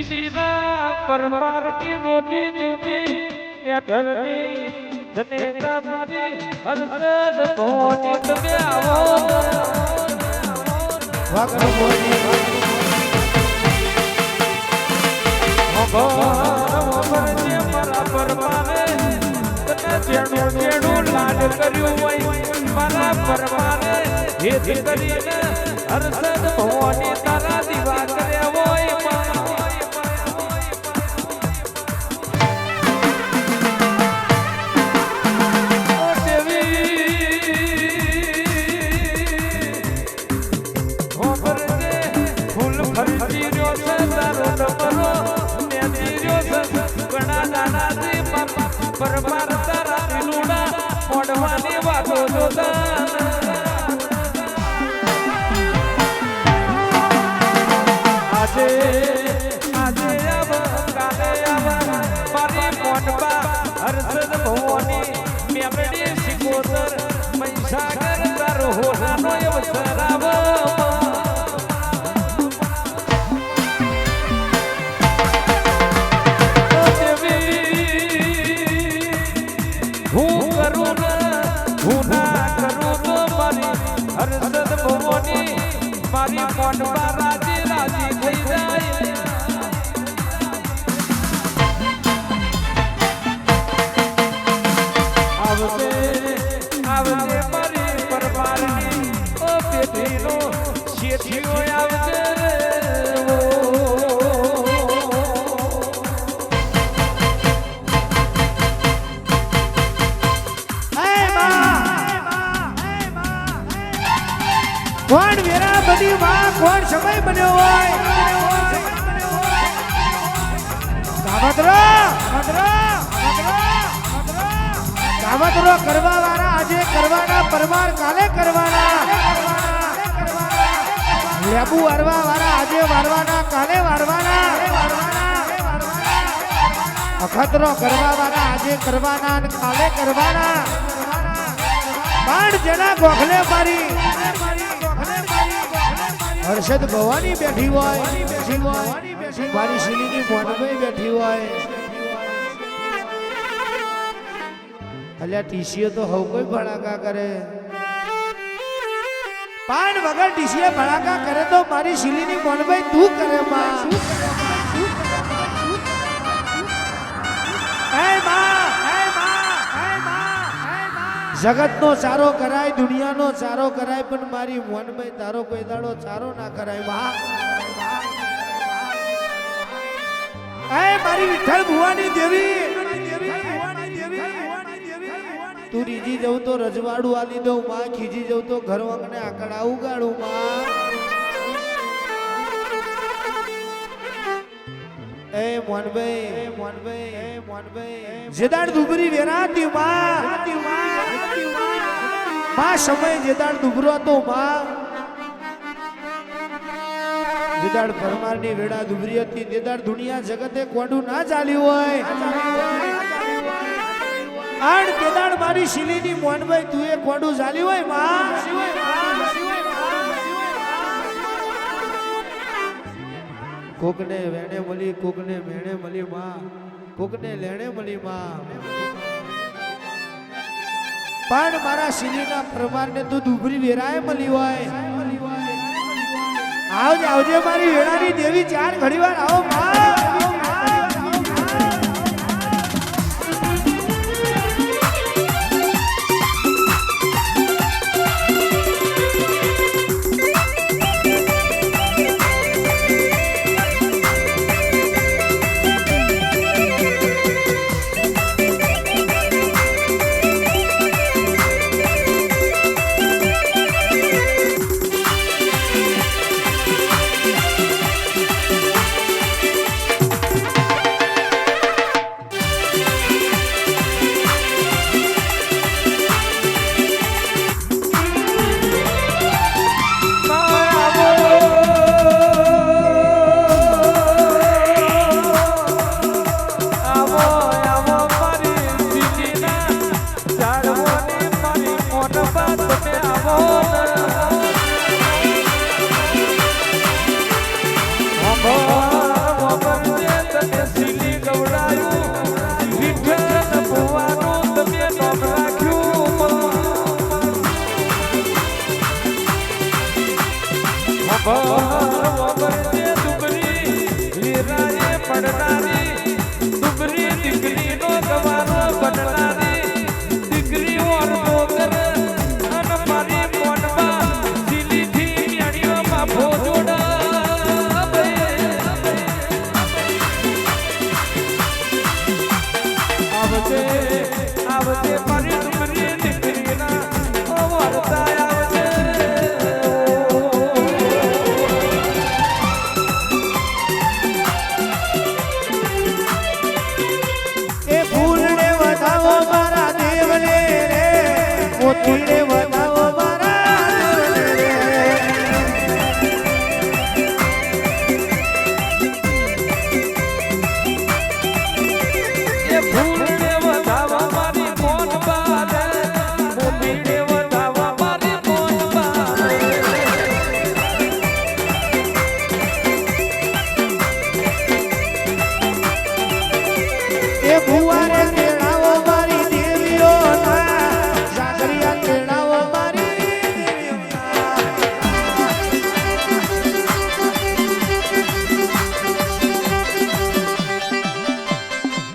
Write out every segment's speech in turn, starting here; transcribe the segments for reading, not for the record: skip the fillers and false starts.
સીધા પરમાર की મોટી જુદી એ ધરતી જનેતા મારી હરદ ભોની તમે આવો વાગરો બોલી ભગવાન મારા પરમારે તને જેણું લાડ કર્યું હોય મારા પરમારે હેત કરીને હરદ ભોની તારા દીવા કર્યા હોય પરમાર તારા લુડા મોઢવાની વાતો જોતા આજે આવ કાલે આવ મારી મોઢવા હર્ષદ ભવાની મેમડી સિકોતર મહીસાગર તારો હોવાનો અવસર આવ હરસદ ભવોની મારી મોઢવા રાજી રાજી થઈ જાય આવજે મારી પરમારની ઓ પેઢીનો શેઠીઓ આવજે કોણ વેરા બધી માં કોણ સમય બન્યો હોય કાવતરો કરવા વાળા આજે કરવાના પરમાર કાલે કરવાના લેબુ વારવા વાળા આજે વારવાના કાલે વારવાના અખતરો કરવા વાળા આજે કરવાના અને કાલે કરવાના બાણ જેના ગોખલે મારી હર્ષદ ભવાની બેઠી હોય મારી શીલીની મોનભાઈ બેઠી હોય અલ્યા ટીસીએ તો હવ કોઈ ભડાકા કરે પાન વગર ટીસીએ ભડાકા કરે તો મારી શીલીની મોનભાઈ તું કરે માં જગતનો ચારો કરાય દુનિયાનો ચારો કરાય પણ મારી મોનભાઈ તારો કોઈ દાડો ચારો ના કરાય માં મારી વિઠ્ઠલ ભુવાની દેવી તું રીજી જવું તો રજવાડું આલી દઉં માં ખીજી જવું તો ઘર વાંગને આકડા ઉગાડું માં મોનભાઈ જેદાડ દુબરી વેરાતી માં સમય જેદાડ દુબરો તો માં જેદાડ પરમારની વેડા દુબરી હતી જેદાડ દુનિયા જગતે કોડું ના ચાલ્યું હોય આણ કેદાડ મારી શીલીની મોનભાઈ તું એ કોડું ચાલ્યું હોય માં કોકને વેણે મળી કોકને મેણે મળી માં કોકને લેણે મળી માં પણ મારા શીલીના પરમારને તું દુબરી વેરાએ મળી હોય આવજે આવજે મારી વેળાની દેવી ચાર ઘડીવાર આવો માં આવજે આવજે મારી ડુંગરી દીકરીના વરતા આવજે એ ફૂલને વધાવો મારા દેવને રે મોતીને વધાવો મારા દેવને રે એ ફૂલને વધાવા મારી મોન બાલે મોતીને વધાવા મારી મોન બાલે એ ભુવારે તેડાવો મારી દેવીઓના જાગરિયા તેડાવો મારી દેવીઓના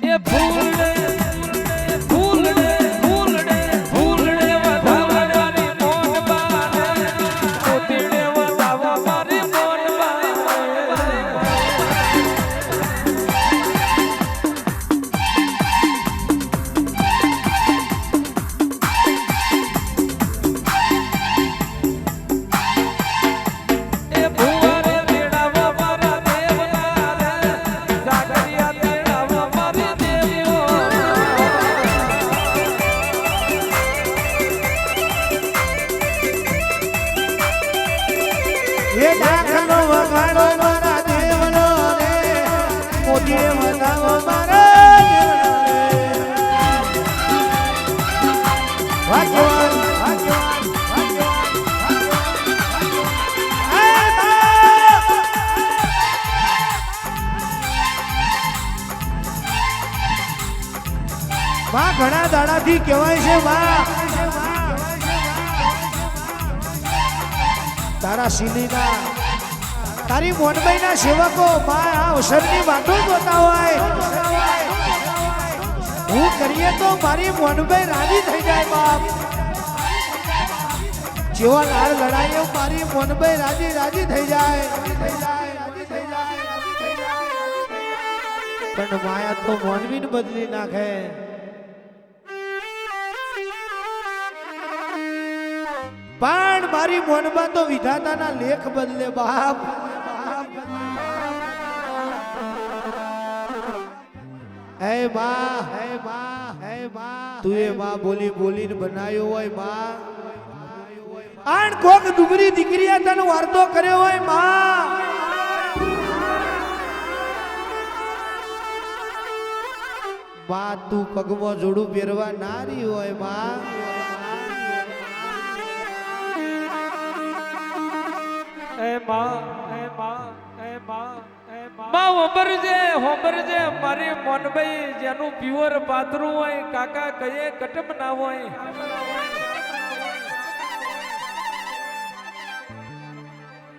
એ ફૂલને ફૂલને ફૂલને ફૂલને વધાવા મારી મોન બાલે મોતીને વધાવા મારી મોન બાલે એ ભુવારે તેડાવા મારા દેવના રે જાગરિયા તેડાવા મારી દેવીઓ એ દાખલો વગાડો મારા દેવનો રે મોતીને વધાવો મારા દેવનો રે ભાગ્યવાન ભાગ્યવાન ભાગ્યવાન માં ઘણા દાડાથી કહેવાય છે માં તારા સિલીના તારી મોનબાઈના સેવકો માં આ અવસરની વાતો જોતા હોય હું કરીએ તો મારી મોનબાઈ રાજી થઈ જાય બાપ જેવા લાડ લડાઈએ મારી મોનબાઈ રાજી રાજી થઈ જાય પણ માયા તો મોનવીને બદલી નાખે પણ મારી મોનમાં તો વિધાતાના લેખ બદલે બાપ હે માં હે માં હે માં તું એ માં બોલી બોલીને બનાવ્યો હોય માં આણ કોક દુબરી દીકરીએ તને વાર્તો કર્યો હોય માં તું પગમાં જોડું પહેરવા નારી હોય માં એ માં એ માં એ માં એ માં હોબરજે મારી મોનભાઈ જેનું પ્યોર પાતરું હોય કાકા કયે કટમ ના હોય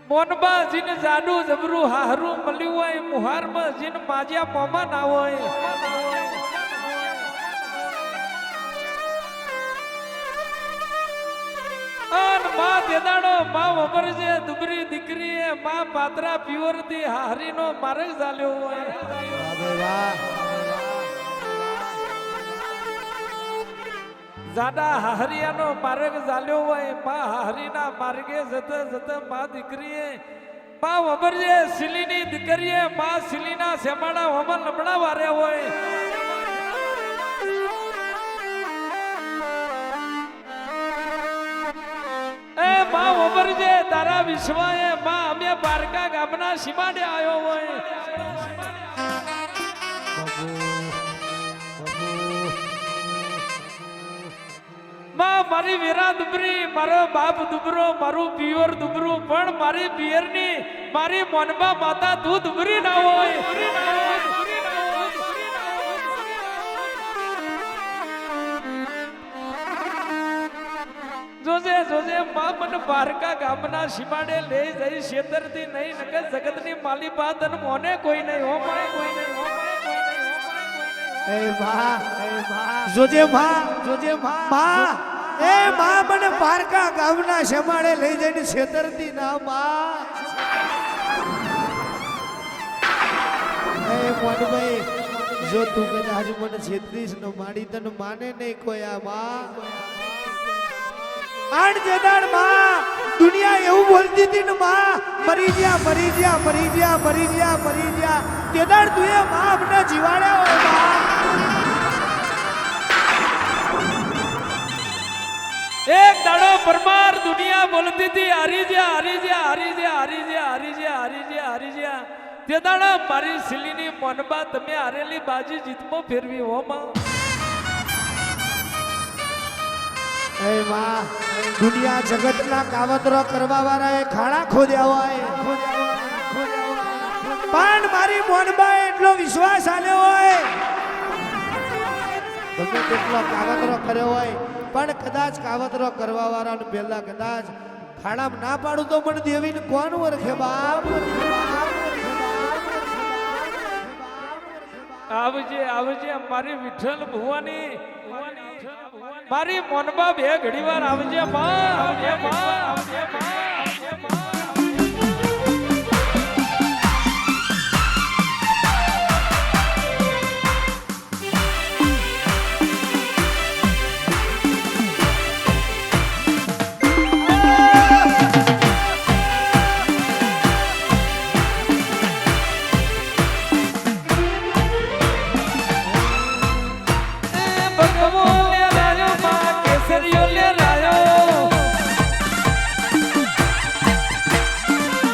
મોનબા જીન જાડુ જબરું હારું મળ્યું હોય મુહારમાં જીન માજ્યા મોમાં ના હોય અન માં દેદાડો માં વબરજે દુબરી દીકરીએ માં પાત્રા પ્યોર થી હારીનો માર્ગ ચાલ્યો હોય જાડા હારિયાનો માર્ગ ચાલ્યો હોય માં હારીના માર્ગે જતે જતે માં દીકરીએ માં વબરજે સિલીની દીકરીએ માં સિલીના સેમાડા હોમન લબડા વારે હોય માં વબરજે તારા વિશ્વાએ માં અમે બારકા ગામના સીમાડે આવ્યો હોય માં મારી વીરા દુબરી મારો બાપ દુબરો મારું પિયર દુબરું પણ મારી પિયરની મારી મોનબા માતા તું દુબરી ના હોય જોજે જોજે માં મને બારકા ગામના સીમાડે લઈ જઈ શેતરથી નહીં નકે જગતની માલી બાદ અને મોને કોઈ નહીં હો માય કોઈ નહીં હો માય કોઈ નહીં એ માં જોજે માં માં એ માં મને બારકા ગામના સીમાડે લઈ જઈને શેતરથી ના માં એ મોનભાઈ જો તું કદાચ મને છેતરીશ ન માડી તને માને નહીં કોઈ આ માં આણ જેદાણ માં દુનિયા એવું બોલતી હતી ને માં મરી ગયા મરી ગયા મરી ગયા મરી ગયા મરી ગયા તેદાણ તું એ માં અમને જીવાડ્યા હોય માં એક દાડો પરમાર દુનિયા બોલતી હતી હારી જ્યા હારી જ્યા હારી જ્યા હારી જ્યા હારી જ્યા હારી જ્યા હારી જ્યા તે દાડા મારી સિલીની મનબા તમે હારેલી બાજી જીતમાં ફેરવી હો માં એ માં દુનિયા જગતના કાવતરો કરવા વાળાએ ખાડા ખોદ્યા હોય પણ મારી મોનબાએ એટલો વિશ્વાસ આલ્યો હોય ગમે તેટલો કાવતરો કર્યો હોય પણ કદાચ કાવતરો કરવા વાળાને પહેલા કદાચ ખાડામાં ના પાડું તો મને દેવીને કોણ ઓળખે બાપ આવજે આવજે મારી વિઠ્ઠલ ભુવાની મારી મોનબા બે ઘડી વાર આવજે માં આવજે માં આવજે માં આવજે માં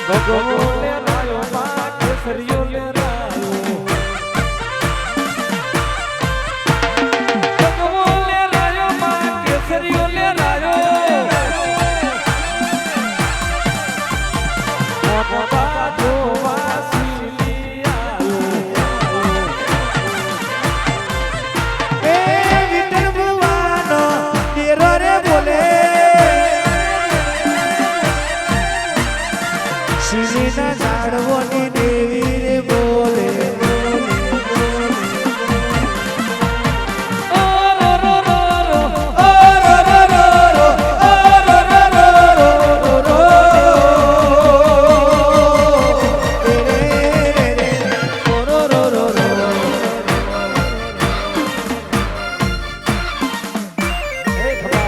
ભગવો લે રાયો માં કેસરીયો લે રાયો ભગવો લે રાયો માં કેસરીયો લે રાયો મોટા જોવા સીલી આયો એ વિઠ્ઠલ ભુવાનો તેરો રે બોલે શિલીના ઝાડવોની દેવી રે બોલે ઓ રો રો રો રો ઓ રો રો રો રો ઓ રો રો રો રો રો રે રે રે ઓ રો રો રો રો એ ખબર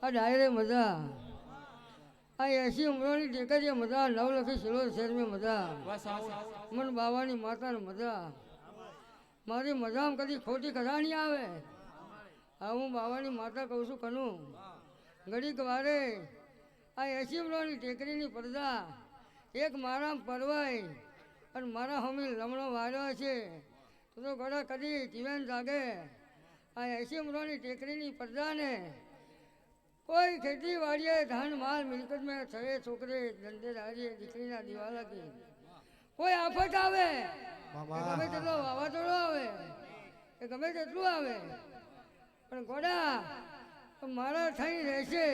આ ડાયરે મજા આ 80 ઉમરોની ટેકરીએ મજા 9 લખી સિલોર શહેરમાં મજા મન બાવાની માતાને મજા મારી મજામાં કદી ખોટી કથા નહીં આવે હા હું બાવાની માતા કહું છું કનું ઘડીક વારે આ 80 ઉમરોની ટેકરીની પડદા એક મારા પરવાય અને મારા હમી લમણો વાર્યો છે તો ગળા કદી જીવન જાગે આ 80 ઉમરોની ટેકરીની પડદાને કોઈ ખેતી વાડીએ ધાન માલ મિલકત में થયે છોકરે ધંધેદારીએ દીકરીના દિવાલા કી કોઈ આફત આવે ગમે તેટલો વાવાઝોડો આવે એ ગમે તેટલું આવે પણ ગોડા મારા થઈ રહેશે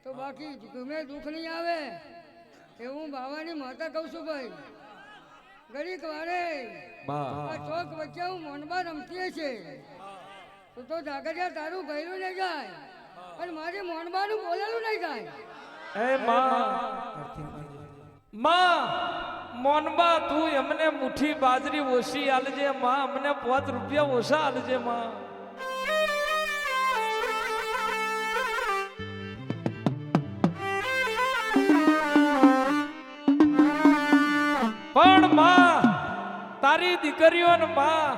તો બાકી ગમે દુઃખ નહીં આવે એ હું બાવાની માતા કહું છું ભાઈ ઘડીક વારે આ ચોક વચ્ચે હું મોનબા રમતી છે તો જાગરિયા તારું ગયેલું નહીં જાય અને મારી મોનબાનું બોલેલું નહીં જાય એ માં મોનબા તું એમને મુઠ્ઠી બાજરી ઓછી આલજે માં અમને 5 રૂપિયા ઓછા આલજે માં પણ માં તારી દીકરીઓ ને માં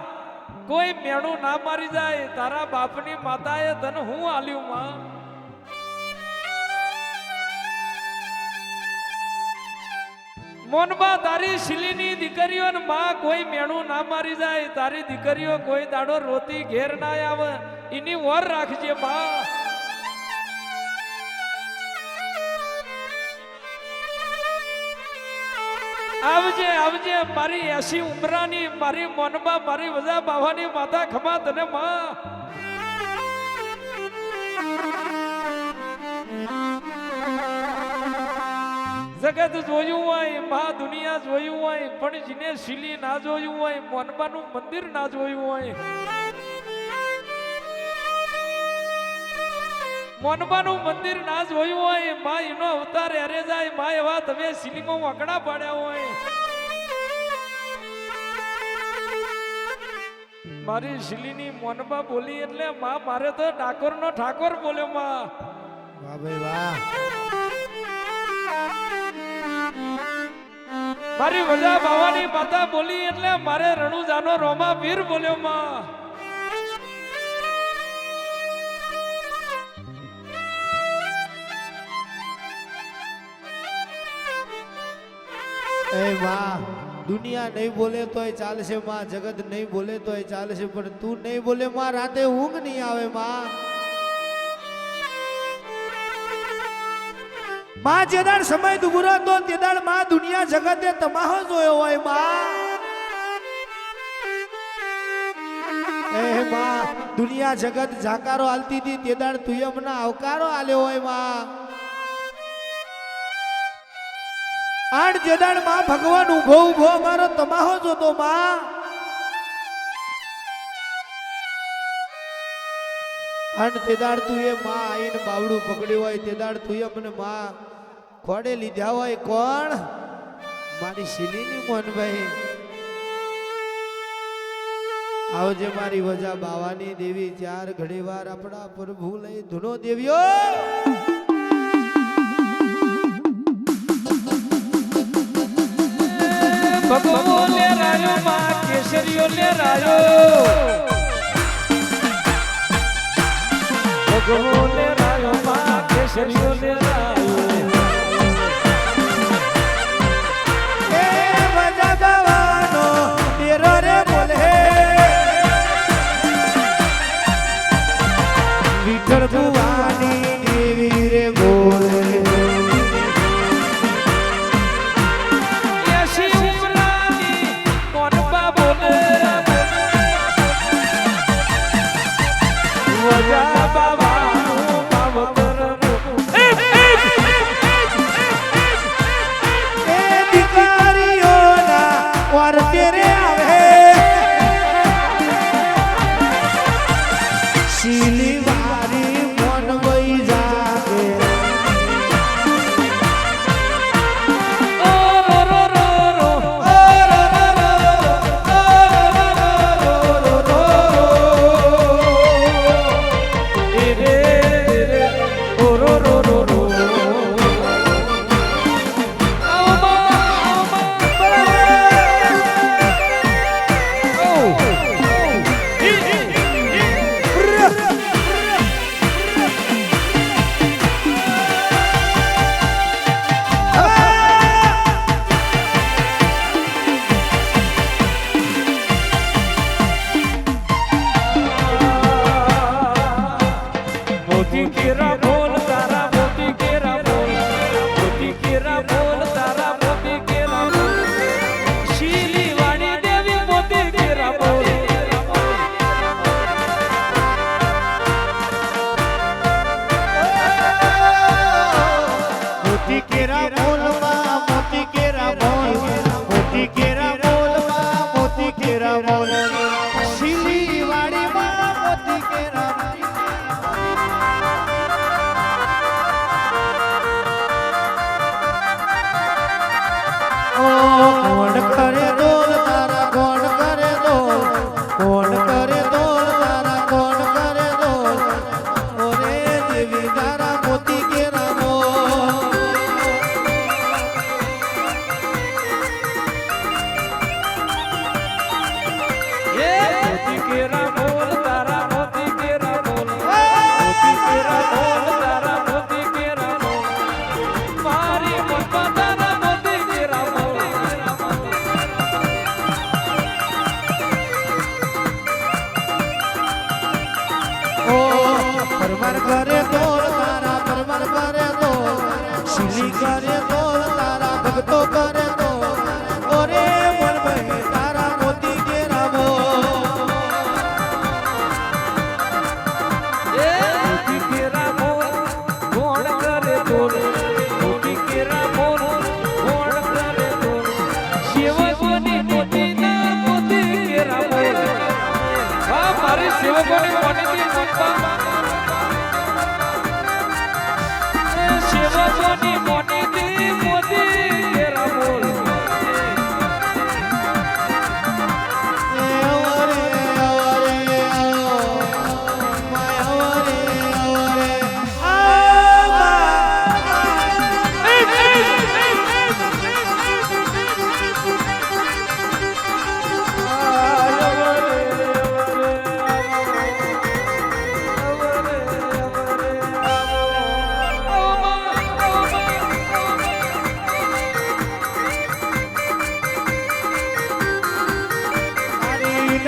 કોઈ મેણું ના મારી જાય તારા બાપની માતાએ તને હું આલ્યું માં મોનબા તારી શિલીની દીકરીઓ ને માં કોઈ મેણું ના મારી જાય તારી દીકરીઓ કોઈ દાડો રોતી ઘેર ના આવે એની વર રાખજે માં આવજે આવજે મારી 80 ઉમરાની મારી મોનબા મારી વજા બાવાની માતા ખમા તને માં જગત જોયું હોય મા દુનિયા જોયું હોય પણ જેને શીલી ના જોયું હોય મોનબાનું મંદિર ના જોયું હોય મોનબાનું મંદિર ના જોયું હોય માં એનો અવતાર એરે જાય માં એવા તમે સિલિંગમાં વકડા પાડ્યા હોય મારી શિલીની મોનબા બોલી એટલે માં મારે તો ઠાકોરનો ઠાકોર બોલ્યો માં વાહ ભાઈ વાહ મારી વજા બાવાની માતા બોલી એટલે મારે રણુજાનો રોમા વીર બોલ્યો માં એ માં દુનિયા નહીં બોલે તોય ચાલશે માં જગત નહીં બોલે તોય ચાલશે પણ તું નહીં બોલે માં રાતે ઊંઘ નહીં આવે માં માં જે દાડ સમય દુબરો તો તે દાડ માં દુનિયા જગતે તમાહો જોયો હોય માં એ માં દુનિયા જગત જાકારો હાલતી હતી તે દાડ તું અમને આવકારો આલ્યો હોય માં આડ જેદાડ માં ભગવાન ઉભો ઉભો અમારો તમાહો જોતો માં આડ તેદાડ તું એ માં આઈને બાવડું પકડ્યું હોય તેદાડ તું અમને માં ખોડે લીધા હોય કોણ મારી શિલીની મોનભાઈ આવજે મારી વજા બાવાની દેવી ચાર ઘડી વાર આપણા પ્રભુ લઈ ધૂનો દેવ્યો ભગવો લે રાયો માં કેસરીઓ લે રાયો ભગવો લે રાયો માં કેસરીઓ લે રાયો એ વજા બાવાનો તેરો રે બોલે વિઠ્ઠલ ભુવાની દેવી રે બોલે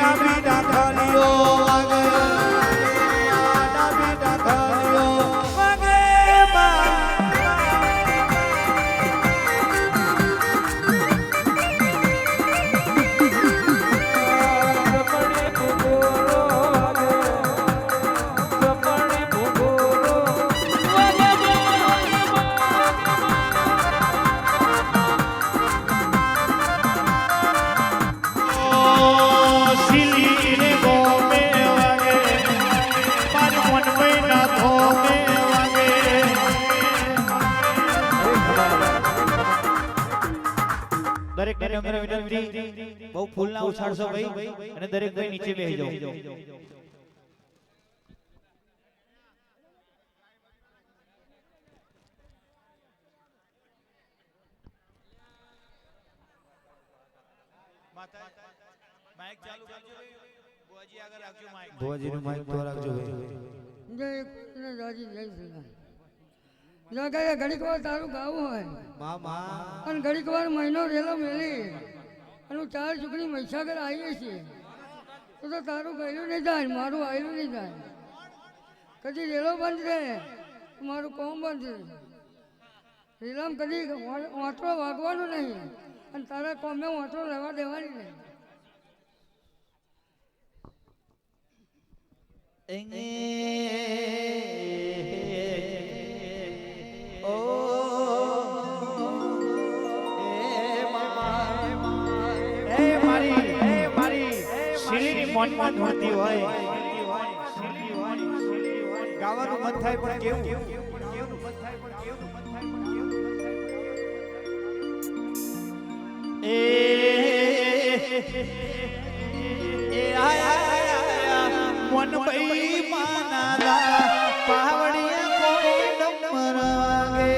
ડાબી ડાકલીઓ વાગે ડાબી ડાકલીઓ વાગે દરેક ને નમ્ર વિનંતી બહુ ફૂલ ના ઉછાળશો ભાઈ અને દરેક ભાઈ નીચે બેસી જાઓ માઈક ચાલુ કરજો બુઆજી આગળ રાખજો માઈક ભુવાજીનું માઈક તો રાખજો ભાઈ જય કૃષ્ણ દાદી જય શ્રી રામ. જો કે ઘડીક વાર તારું ગાવું હોય મામા અને ઘડીક વાર મહિનો રેલો મેલી અને 4 ચૂકણી મહીસાગર આવીએ છીએ તો તારું ગયેલું નહીં થાય મારું આવેલું નહીં થાય. કદી રેલો બંધ રહે તો મારું કોમ બંધ રહે. રેલામાં કદી વાંટો વાગવાનો નહીં અને તારા કોમે વાંટો રહેવા દેવાની નહીં. મનમાં ધૂળતી હોય ગાવાનું મન થાય પણ કેવું એ આયા મન ભઈ માનાલા પાવડિયા કોઈ નંબર વાગે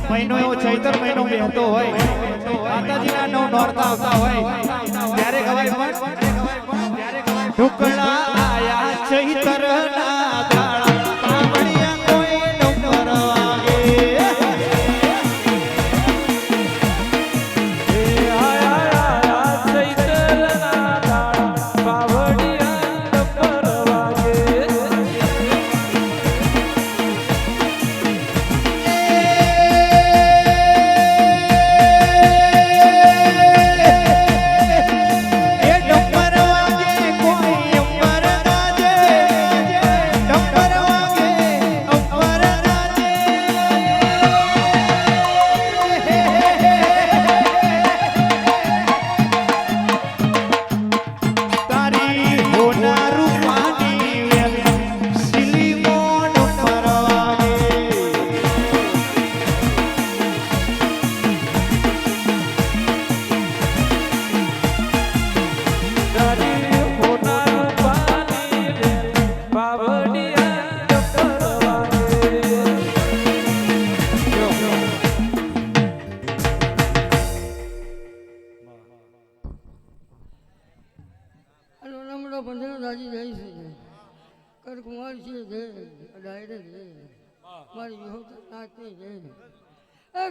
મહિનો એવો ચૈતર મહિનો બેહતો હોય માતાજીના નવ નોરતા આવતા હોય ત્યારે ગવાય ઢુકડા આયા ચૈતરના ગાળા પાવડિયા કોઈ ડુંગર વાગે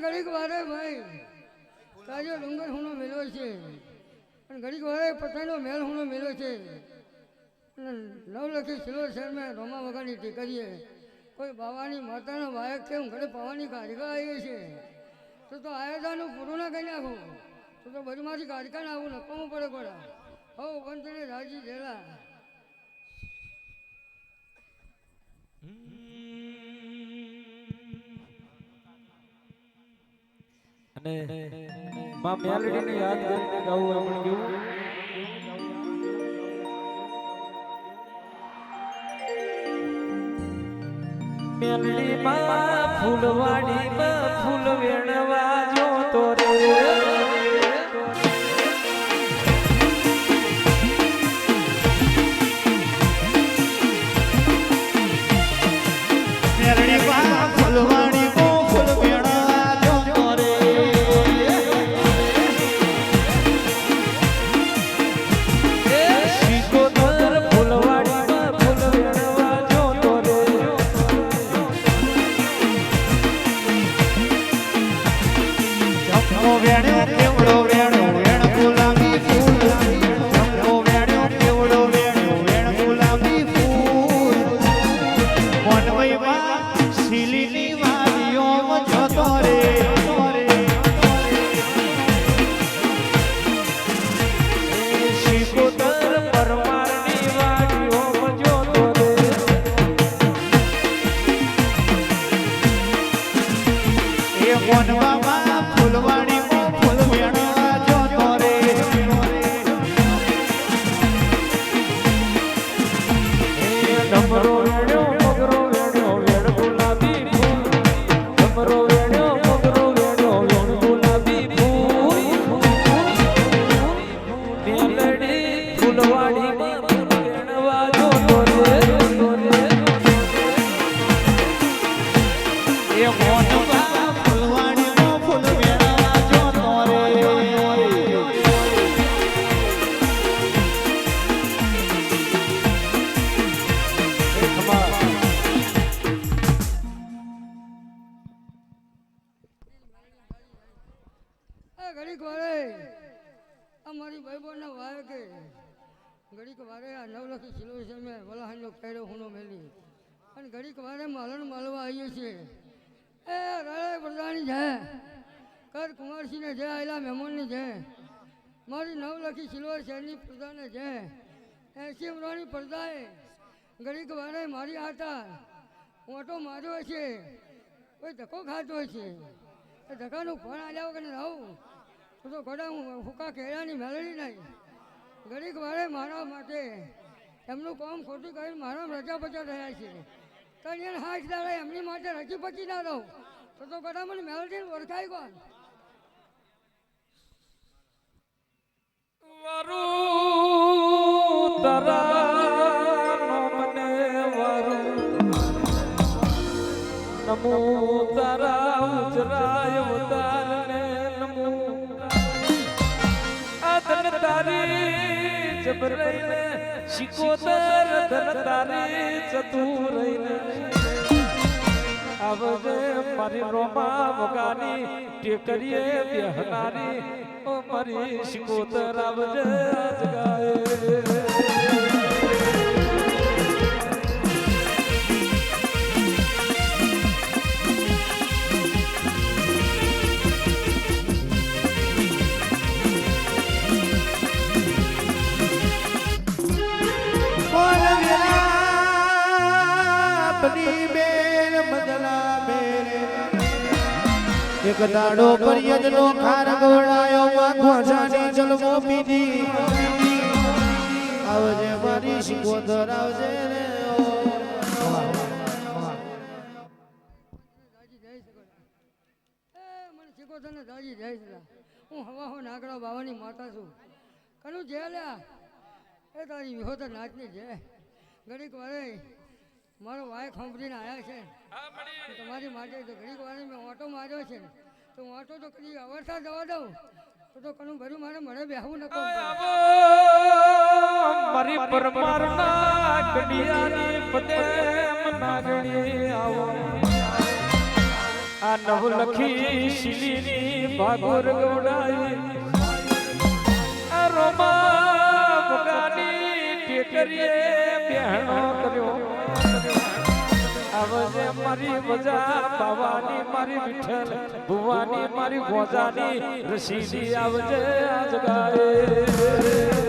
ઘડીક વારે ભાઈ કાજો ડુંગર હુનો મેલો છે અને ઘડીક વારે પથાઈનો મેલ હુનો મેલો છે નવલખી સિલ્વર શહેરમાં રોમા વગાડી ટીકરીએ કોઈ બાવાની માતાનો વાયક છે હું ઘરે પાવાની કારિકા આવી છે તો આયોજાનું પૂરું ના કરી નાખું તો બધુંમાંથી કારિકાને આવું નકામું પડે પડે હો બંધને રાજી જેલા અને માં મેલડીને યાદ કરીને ગાવું આપણે કેવું મેલડી માં ફૂલવાડી માં ફૂલ વેણવા જો તો રે મેરડી પા ફૂલવાડી કો ફૂલ વેણવા જો તો રે શીકોતર ફૂલવાડી માં ફૂલ વેણવા જો તો રે જમો વેણ્યો કેવડો વેણ્યો વેણ ગુલાબી ફૂલ જમો વેણ્યો કેવડો વેણ્યો વેણ ગુલાબી ફૂલ મોનવઈમાં શીલીની વાડીઓમાં જતો રે શીકોતર પરમારની વાડીઓમાં જો તો રે એ મોનવામાં ફૂલવાડીમાં ફૂલ વેણવા જતો રે ડમરો વેણ્યો મગરો વેણ્યો વેણ ગુલાબી ફૂલ ડમરો વેણ્યો મગરો વેણ્યો વેણ ગુલાબી ફૂલ મેલડી ફૂલવાડી માં ફૂલ વેણવા જો તો રે એ મોનવામાં ફૂલવાડીમાં ફૂલ વેણવા જતો રે ઘડીક વારે અમારી ભાઈબોના વાય કે ઘડીક વારે આ નવલખી સિલ્વર શહેરમાં વલાહાનો કેડો હુનો મેલી અને ઘડીક વારે માલણ માલવા આવીએ છીએ એ રાય પ્રધાની છે કર કુમારસિંહને છે આયલા મહેમાનની છે મારી નવલખી સિલ્વર શહેરની પ્રધાને છે 80 વર્ષની પ્રધાએ ઘડીક વારે મારી આતા ઓટો માર્યો છે કોઈ ધક્કો ખાતો છે એ ધક્કાનું ફળ આલ્યા વગર રહું તો ઘડા હું ફૂકા કેળાની મેળવી નહીં ઘડીક વારે મારા માટે એમનું કામ ખોટું કરીને મારા રજા બચા રહ્યા છે તો એને હાથ દાડા એમની માટે રજી પચી ના રહું તો ઘડા મને મેળવીને ઓળખાય કોણ વરુ તરાનો મને વરુ નમો તારા જરાય અવતારને નમો આ ધન તારી જબરાઈને શિકોતર ધન તારી ચતુરાઈને આવજે મારી રોમા વગાની ટેકરીએ બેહનારી ઓ મારી શિકોતર આવજે આજ ગાય એક દાડો પરિયજનો ખાર ગવડાયો માં ખોજાની જલમો પીધી આવજે મારી શિકોતર આવજે રે મને શિકોતરને દાજી જાય છે હું હવા હો નાગડા બાવાની માતા છું કનું જે લ્યા એ તારી વિહોતર નાચની છે ઘડીક વારે મારો વાય ખંભરીને આવ્યા છે તમારી માટે તો ઘડીક વારે મેં ઓટો માર્યો છે તો ઓટો તો કદી અવસ્થા જવા દઉં તો કનું ભર્યું મારે મને બેહવું ન મારી પરમારના કડિયાની પદેમ નાગણી આવો આ નવલખી શિલીની ભાગોર ગવડાઈ આ રોમા બગાની ટેકરીએ બેહણો કર્યો આવજે મારી વજા બાવાની મારી વિઠ્ઠલ ભુવાની મારી ગોજાની રસીદી આવજે આજ ગાય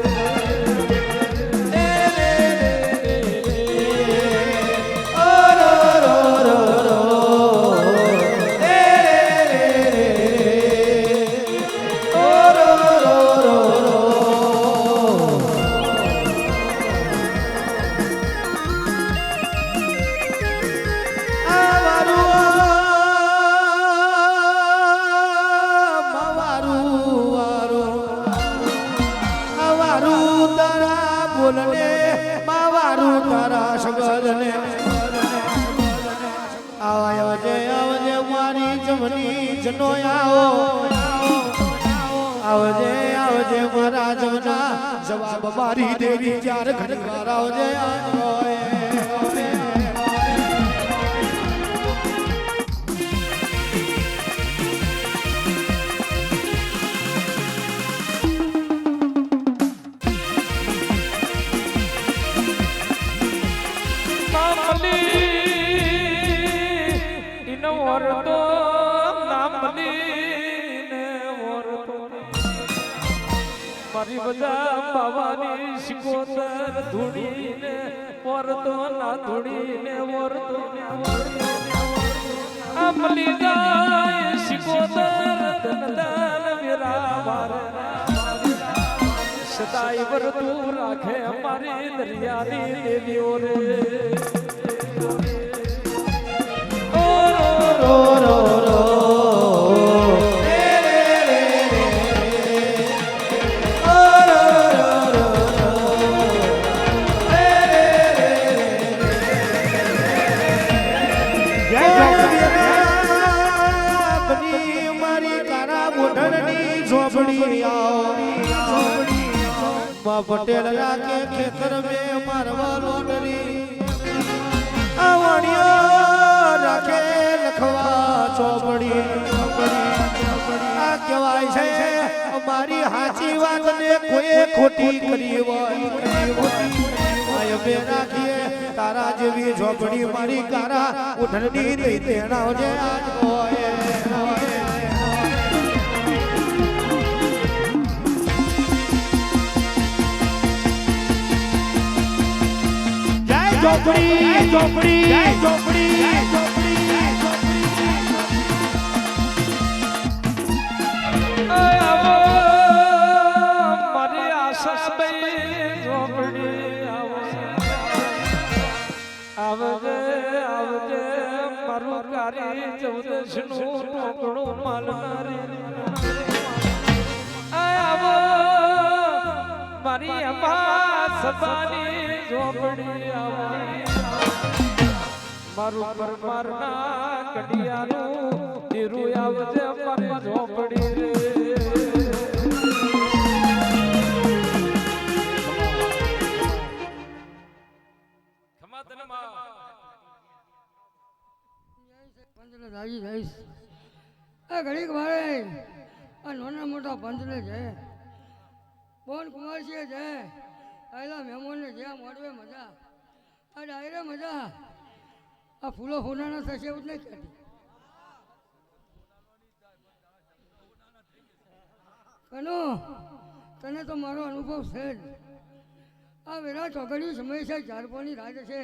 જનો આવજે આવજે મારા જમના જવાબ મારી દેવી ચાર ઘડીવાર આવજે મારી બધા બાવાની શિકોતર ધૂણીને વરતો ના ધૂણીને વરતો અમલી જાય શિકોતર ધનદાન વિરાવાર સદાય વરતું રાખે અમારી દરિયાની દેવીઓ રે ઓ રો રો રો પટેલ રાખે ખેતર में મારવા લોટરી આવણિયો રાખે લખવા ચોપડી આ કહેવાય છે અમારી સાચી વાત ને કોઈ ખોટી કરી હોય અમે રાખીએ તારા જેવી ઝોપડી મારી કારા ઉઠણી દઈ દેણાવજે આજ હોય ચોપડી ચોપડી ચોપડી મારી આશા ભાઈ ચોપડી આવજે આવજે મારું કારી ચૌદશ નું ટોકડું માલનારી આવો મારી અમા સબાની ઝોપડી મારું પરમારના કડિયાનું ધીરું આવજે મારી ઝોપડી રે ખમા તને માં પંચને રાજી રહીશ આ ઘડીક વારે આ નાના મોટા પંચને છે બોન કુમારસિંહ છે આયલા મહેમાનને જ્યાં મોડવે મજા આ ડાયરે મજા આ ફૂલો ફૂલાના થશે એવું જ નહીં કહેતી કનો તને તો મારો અનુભવ છે જ આ વેરા ચોકડીયું સમય છે ચારપોની રાજ છે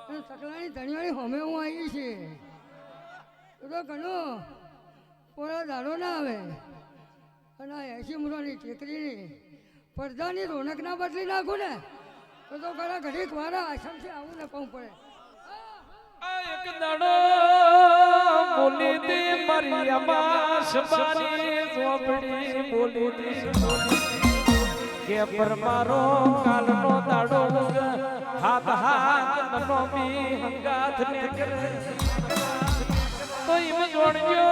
અને તકલાની ધણીવાળી હોમે હું આવી છે તો કનો પોરા દાડો ના આવે અને આ 80 મૂળાની ટેકરીની પડદાની રોનક ના બદલી નાખું ને તો ઘણા ઘડીક વારા આશ્રમથી આવું ને કહું પડે આ એક દાડો બોલી દે મારી અમાસબાની ઝોપડી બોલી દે કે પરમારો કાલનો દાડો હાથ હાથ નનો બી હંગાથ ને કરે તો ઈમ જોડજો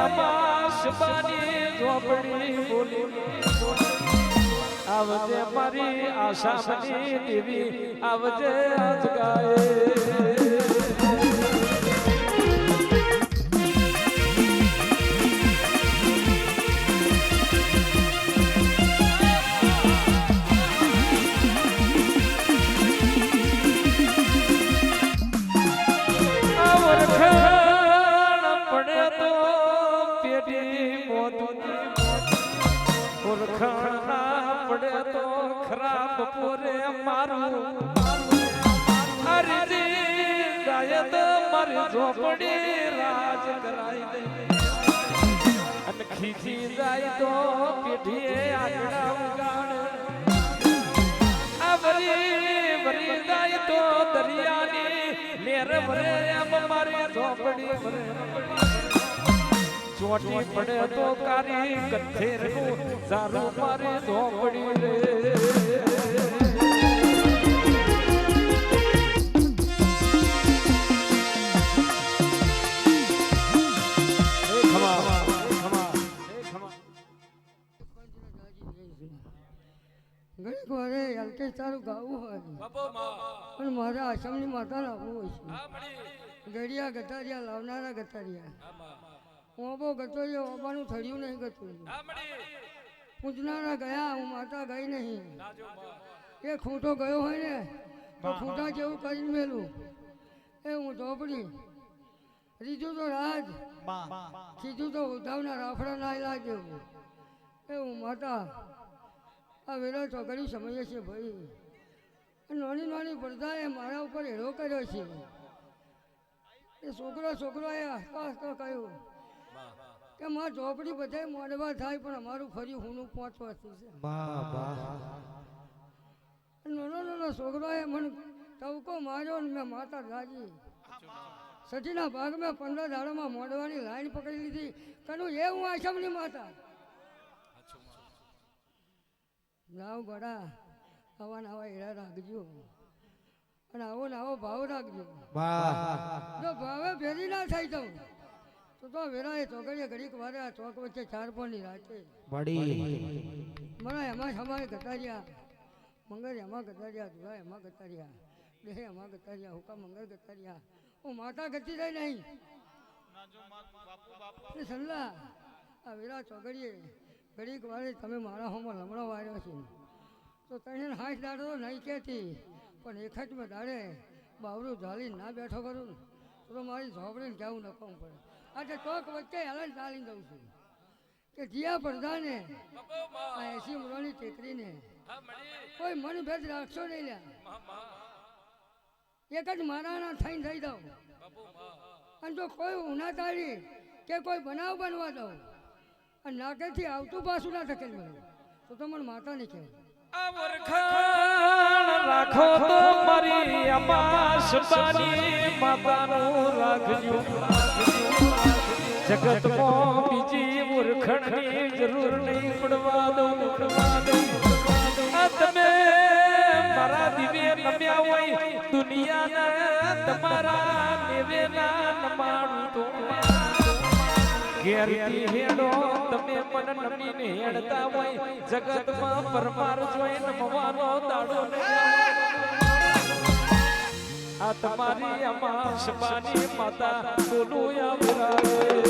અમાસબાની ઝોપડી બોલી આવજે મારી આશાની દેવી આવજે આજ ગાય ખરાબ પોરે મારું હરજી જાય તો મારી ઝોપડી રાજ કરાઈ દે અને ખીચી જાય તો પેઢીએ આગળ ઉગાડ આ વરી જાય તો દરિયાની મેર ભરે એમ મારી ઝોપડી ભરે ચોટી પડે તો કારી કથેરનું સારું મારી ઝોપડી રે ઘડીક વારે યાલકેશ તારું ગાવું હોય પણ મારા આશ્રમની માતા લાવવું હોય છે ગડિયા ગતારિયા લાવનારા ગતારિયા ઓબો ગતોરિયો ઓબાનું થળિયું નહીં ગતું પૂજનારા ગયા હું માતા ગઈ નહીં એ ખૂંટો ગયો હોય ને તો ખૂંટા જેવું કરીને મેલું એ હું ઝોપડી ત્રીજું તો રાજ ત્રીજું તો ઉદ્ધાવના રાફડા નાયલા જેવું એ હું માતા આ વેલા ચોકડી સમજે છે ભાઈ નાની નાની પડદાએ મારા ઉપર હેરો કર્યો છે એ છોકરો એ હસતો કહ્યું કે માં ઝોપડી બધાય મોડવા થાય પણ અમારું ફરી હુંનું 5 વર્ષથી છે નાનો છોકરોએ મને ટવકો માર્યો ને મેં માતા રાજી સઠીના ભાગ મેં 15 દાડામાં મોડવાની લાઈન પકડી લીધી કનું એ હું આશ્રમની માતા લાવ ગોડા આવા ને આવા હીરા રાખજો અને આવો ને આવો ભાવ રાખજો જો ભાવે ભેરી ના થઈ જાઉં તો વેરાએ ચોકડીએ ઘડીક વારે આ ચોક વચ્ચે 4 પોની રાતે મારા એમાં સમાય ગતારિયા મંગળ એમાં ગતારિયા ધુરા એમાં ગતારિયા દેહ એમાં ગતારિયા હુકા મંગળ ગતારિયા હું માતા ગતી રહી નહીં સલ્લા આ વેરા ચોકડીએ ઘડીક વારે તમે મારા હોમાં લમણો વાર્યો છે તો તને 60 દાડો તો નહીં કહેતી પણ 61 દાડે બાવરું ઝાલીને ના બેઠો કરું તો મારી ઝોપડીને કેવું નખવું પડે આજે ચોક વચ્ચે હલન ચાલીને જઉં છું કે જીયા પ્રધાને આ 80 મૂળાની ટેકરીને કોઈ મન ભેદ રાખશો નહીં લ્યા એક જ મારાના થઈને થઈ દઉં અને જો કોઈ ઉના તારી કે કોઈ બનાવ બનવા દઉં અને નાકેથી આવતું પાછું ના થકે તો મને માતા નહીં કહેવાય રાખો તો મારી અમાસબાની માતાનું રાખજો જગતમાં બીજી મૂર્ખની જરૂર નહીં પડવા દઉં તમે મારા દિવ્ય નમ્યા હોય દુનિયાના તમારા નેવેના નમાડું તો ઘેરથી હેડો તમે મન નમીને હેડતા હોય જગતમાં પરમાર જોઈને મવાનો દાડો આ તમારી આમાં શબાની માતા બોલું આવરાવે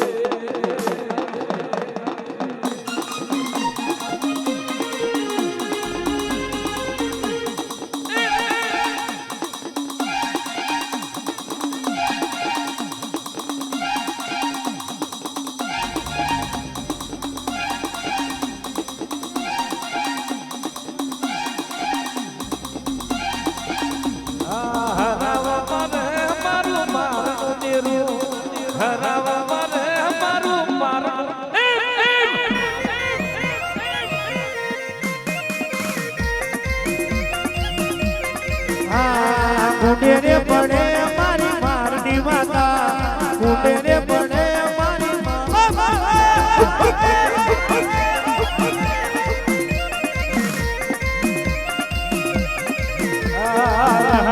કુંડે રે પડે મારી મારની માતા કુંડે રે પડે મારી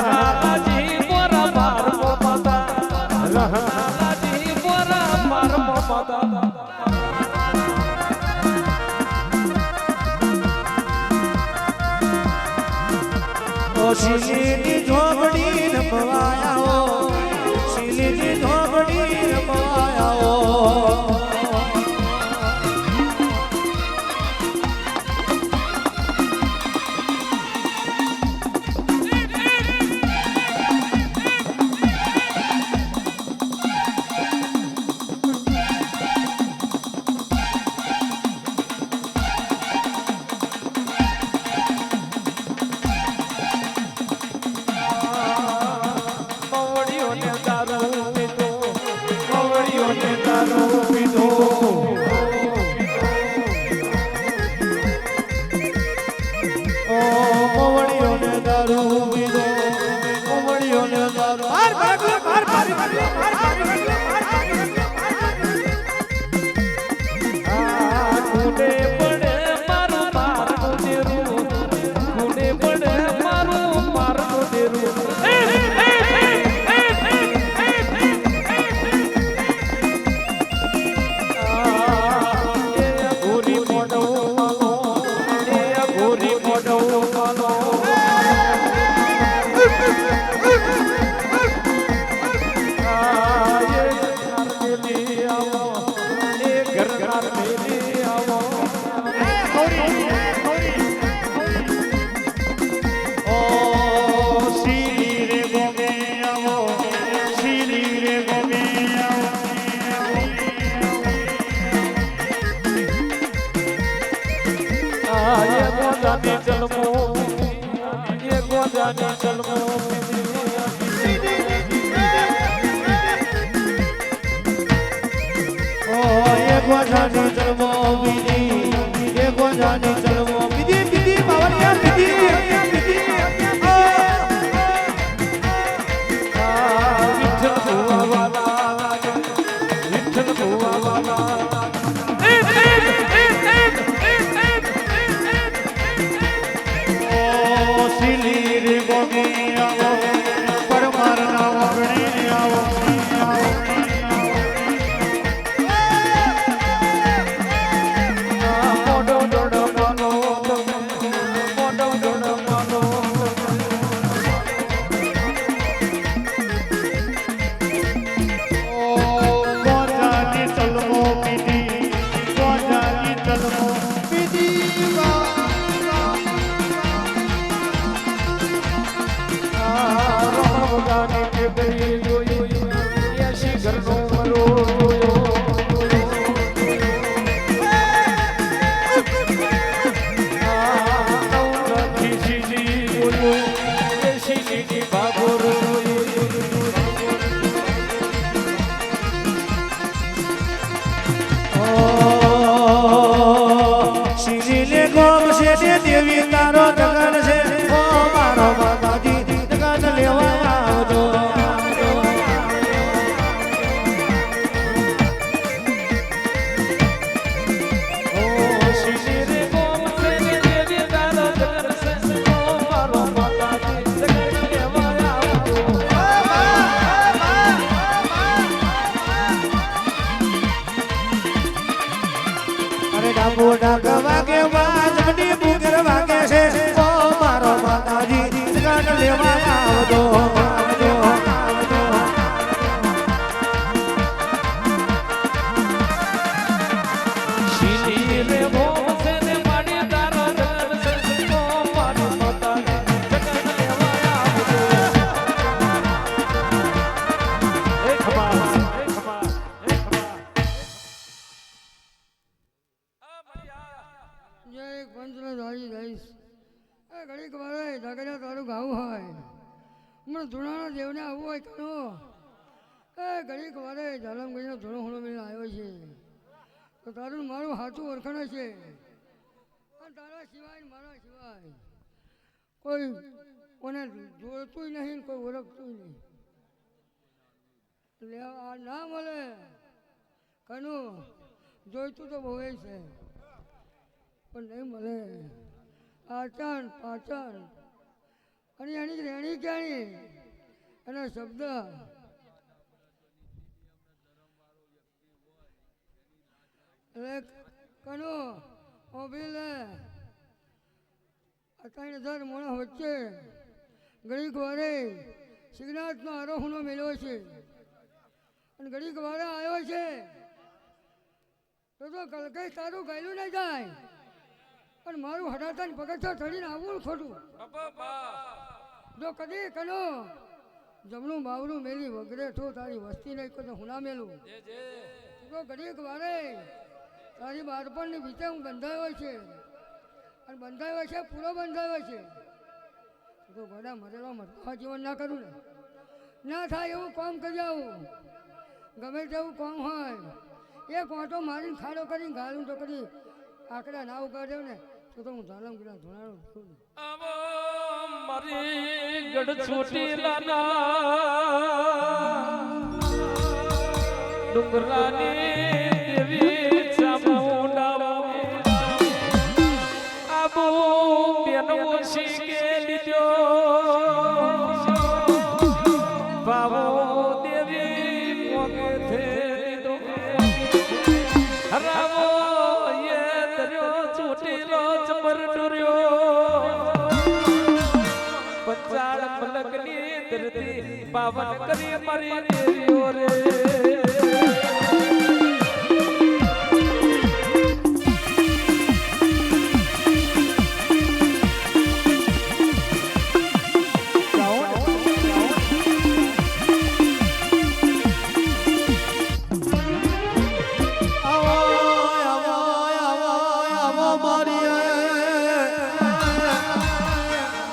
લાલાજી મોરા મારમો માતા લાલાજી મોરા મારમો માતા શીલીની ઝોપડી રમવાયા શીલીની ઝોપડી રમવાયા દેવી તારો ગગન છે ઓ મારો માતાજી ગગન લેવા આવજો ડાબો ડાગ વાગે માં જમણી બુગર વાગે છે ઓ મારો માતાજી ગાન લેવા આવજો આવજો આવજો શીલી રે ભોમ છે ને માડી તારો જગન છે ઓ મારો માતાજી જગન લેવા આવજો એ ખમા જય પંચને ધારી જઈશ એ ઘડીક વારે ઝઘડા તારું ગાવું હોય મને ધૂણાના દેવને આવવું હોય કણો એ ઘડીક વારે ઝાલમગઢનો ધૂણો હુણો મેળો આવ્યો છે તો તારું મારું હાથું ઓળખાણ છે અને તારા સિવાય મારા સિવાય કોઈ કોને જોડતું નહીં ને કોઈ ઓળખતું નહીં એટલે આ ના મળે કનું જોઈતું તો બહુ છે પણ નહીં મળે આચાન પાચન અને એની રેણી ક્યાંની એના શબ્દ એટલે કનો ઓભી લે 3000 મોણા વચ્ચે ઘડીક વારે શ્રીનાથનો આરોહણો મેળવ્યો છે અને ઘડીક વારે આવ્યો છે તો કલકઈ તારું ગયેલું નહીં જાય પણ મારું હટાતા પગથિયા ચડીને આવવું ખોટું જો કદી કનો જમણું બાવરું મેલી વગરે તો તારી વસ્તી નહીં કોઈ હુના મેલું તો ઘડીક વારે તારી બાળપણની ભીતે હું બંધાયો છે અને બંધાયો છે પૂરો બંધાયો છે તો બધા મરેલા મરતા જીવન ના કરું ને ના થાય એવું કામ કરી આવું ગમે તેવું કામ હોય એ કોટો મારીને ખાડો કરીને ગાળું તો કદી આકડા ના ઉગાડ્યો ને તો હું ઝાલમ ગીરા ધોણાનો છું આવો મારી ગઢ છોટી લાના ડુંગરાની દેવી ચામુંડા આબુ બેનો શીકે લીધો બાબો દેવી મોગે થે લીધો હરાવો યે દર્યો છોટીલો ચમર ડુર્યો પચાળ મલકની ધરતી પાવન કરી મારી દેવીઓ રે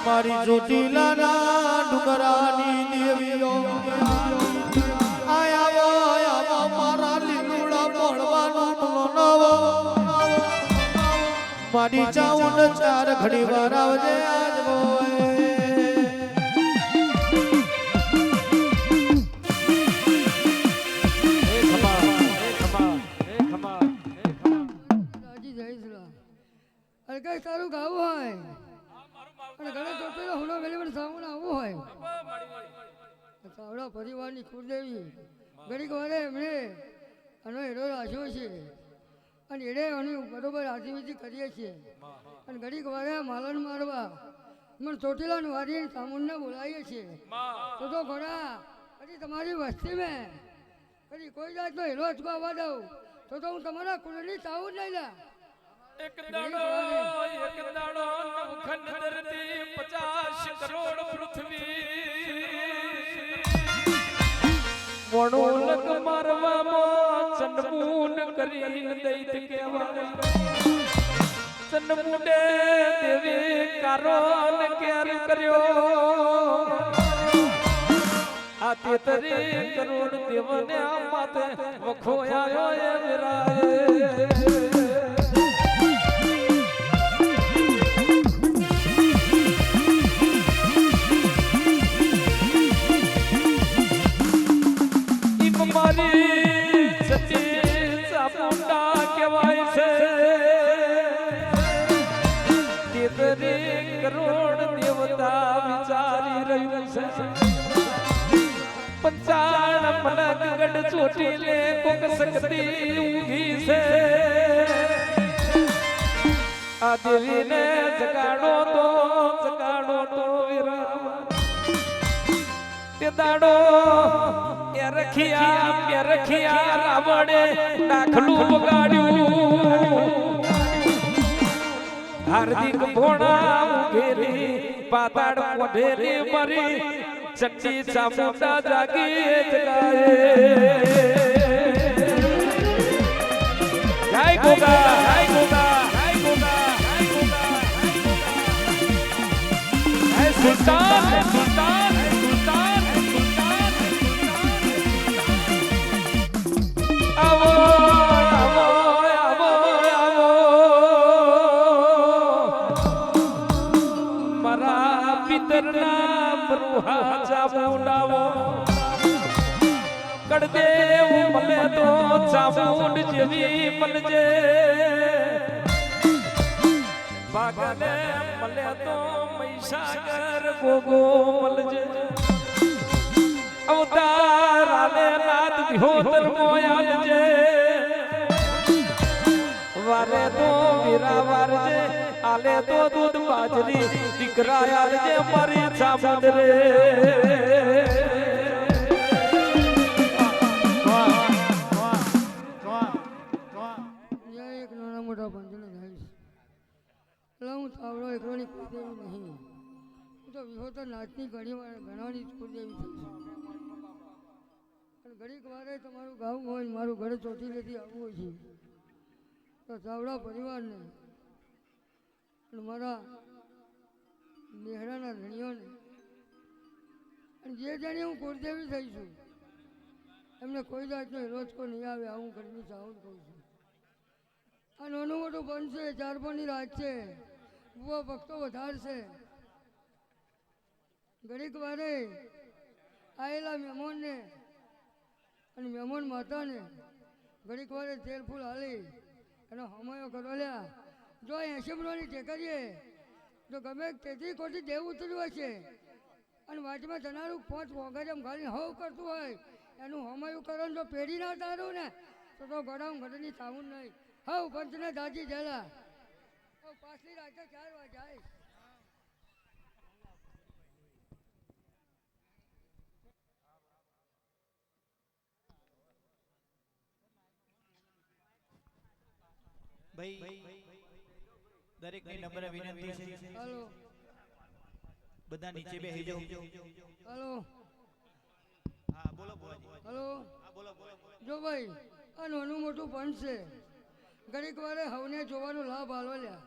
મારી ચોટીલાના ડુંગરાની દેવીઓ આયા મારા લીલુડા પડવાનો નવો મારી ચાઉન ચાર ઘડી વાર આવજે આજ રાજી જઈશ અલકાઈ તારું ગાવું હોય અને ઘણા ચોટેલો હુનો મેલી મને સામું આવવું હોય ચાવડા પરિવારની કુળદેવી ઘડીક વારે એમણે આનો હેડો રાખ્યો છે અને એડે એની બરોબર આજીવિધિ કરીએ છીએ અને ઘડીક વારે માલન મારવા મને ચોટીલાની વારી સામુંડને બોલાવીએ છીએ તો ઘોડા હજી તમારી વસ્તી મેં કદી કોઈ જાતનો હેડો અચકાવવા દઉં તો હું તમારા કુળની ચાવું જ નહીં લા એક દાડો નવખંડ ધરતી 50 કરોડ પૃથ્વી વણોલક મારવામાં ચંડમૂંડ કરીને દૈત કહેવાય ચંડમૂંડે દેવી કારોન કેર કર્યો આ 33 કરોડ દેવને માથે વખોયાયો એ વિરાય કરોડ દેવતા વિચારી રહ્યું છે 55 મલક ગઢ ચોટી લે કોક શક્તિ ઊંઘી છે આ દેવીને જગાડો તો વીરા તે દાડો એ રખિયા રાવણે દાખલું વગાડ્યું હાર્દિક ભોણા ઉઘેરી પાતાળ પોઢેરી મરી ચક્કી ચામુંડા જાગી જગાએ જય ગોગા જય ગોગા જય ગોગા જય ગોગા હે સુલતાન હે સુલતાન હે સુલતાન હે સુલતાન આવો આવો આવો આવો મારા પિતરના બરુહા ચામુંડાવો કડદેવ મને તો ચામુંડ જેવી મલજે ભાગલે મલે તો મહીસાગર ગોગો મલજે અવતાર આલે નાથ વિહોતર મોયાલજે વારે તો વીરા વારજે આલે તો દૂધ બાજરી દીકરા આલજે મારી ચામુંડ રે એક નાના મોટા પંચને જઈશ એટલે હું તાવડો એકલોની કુળદેવી નહીં હું તો વિહોતર નાચની ઘણાની કુળદેવી થઈશ અને ઘડીક વારે તમારું ગાવું હોય ને મારું ઘરે ચોટીલેથી આવવું હોય છે તો ચાવડા પરિવારને અને મારા નેહડાના ધણીઓને અને જે જાણે હું કુળદેવી થઈ છું એમને કોઈ જાતનો હિરોચકો નહીં આવે આવું ગરમી ચાવું કહું છું આ નાનું મોટું બનશે ચાર પણની રાત છે બુવા ભક્તો વધારશે ઘડીક વારે આવેલા મહેમાનને અને મહેમાન માતાને ઘડીક વારે તેલ ફૂલ હાલી એનો હમાયો કરો લ્યા જો 80 કિલોની ટેકરીએ જો ગમે તેથી કોટી દેવ ઉતર્યું હશે અને વાટમાં જનારું 5 વગર ખાલી હવ કરતું હોય એનું હમાયું કરવાનું જો પેઢી ના તારું ને તો ગળામાં ઘડની થાવું નહીં હવ પંચને દાજી જલા પાછલી રાતે 4 વાગે ભાઈ દરેકની નમ્ર વિનંતી છે હાલો બધા નીચે બેસી જાઓ હાલો હા બોલો બોલાજી હાલો હા બોલો જો ભાઈ આ નાનું મોટું પંચ છે ઘડીક વારે હવને જોવાનો લાભ આલો લ્યા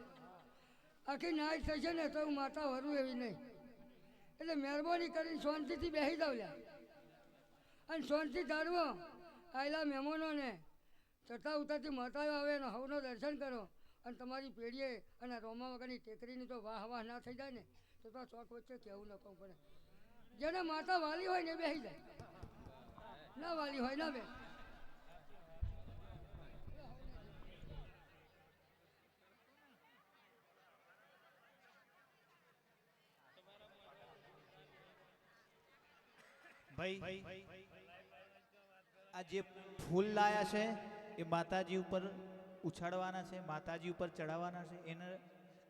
આખી નાચ થશે ને તો હું માતા વરું એવી નહીં એટલે મહેરબાની કરીને શાંતિથી બેસી જાવ લ્યા અને શાંતિ ધારવો આવેલા મહેમાનોને ચડતા ઉતરતી માતાઓ આવે અને હવનો દર્શન કરો અને તમારી પેઢીએ અને રોમા વગરની ટેકરીની તો વાહ વાહ ના થઈ જાય ને તો ચોક વચ્ચે કહેવું ન કહું પડે જેને માતા વાલી હોય ને બેસી જાય ના વાલી હોય ના બે ભાઈ આ જે ફૂલ લાયા છે એ માતાજી ઉપર ઉછાળવાના છે માતાજી ઉપર ચડાવવાના છે એને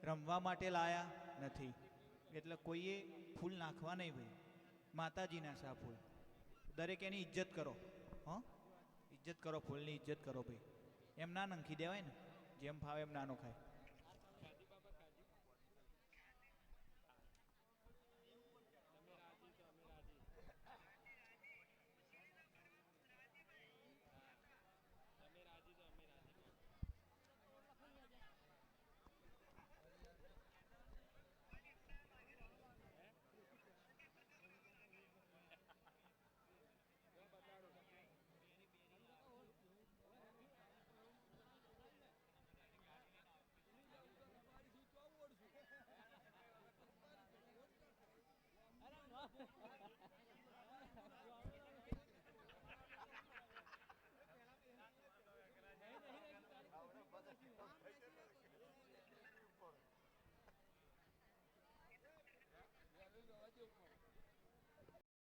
રમવા માટે લાયા નથી એટલે કોઈએ ફૂલ નાખવા નહીં ભાઈ માતાજીના છે આ ફૂલ દરેક એની ઇજ્જત કરો હં ઇજ્જત કરો ફૂલની ઇજ્જત કરો ભાઈ એમ ના નંખી દેવાય ને જેમ ફાવે એમ ના નખાય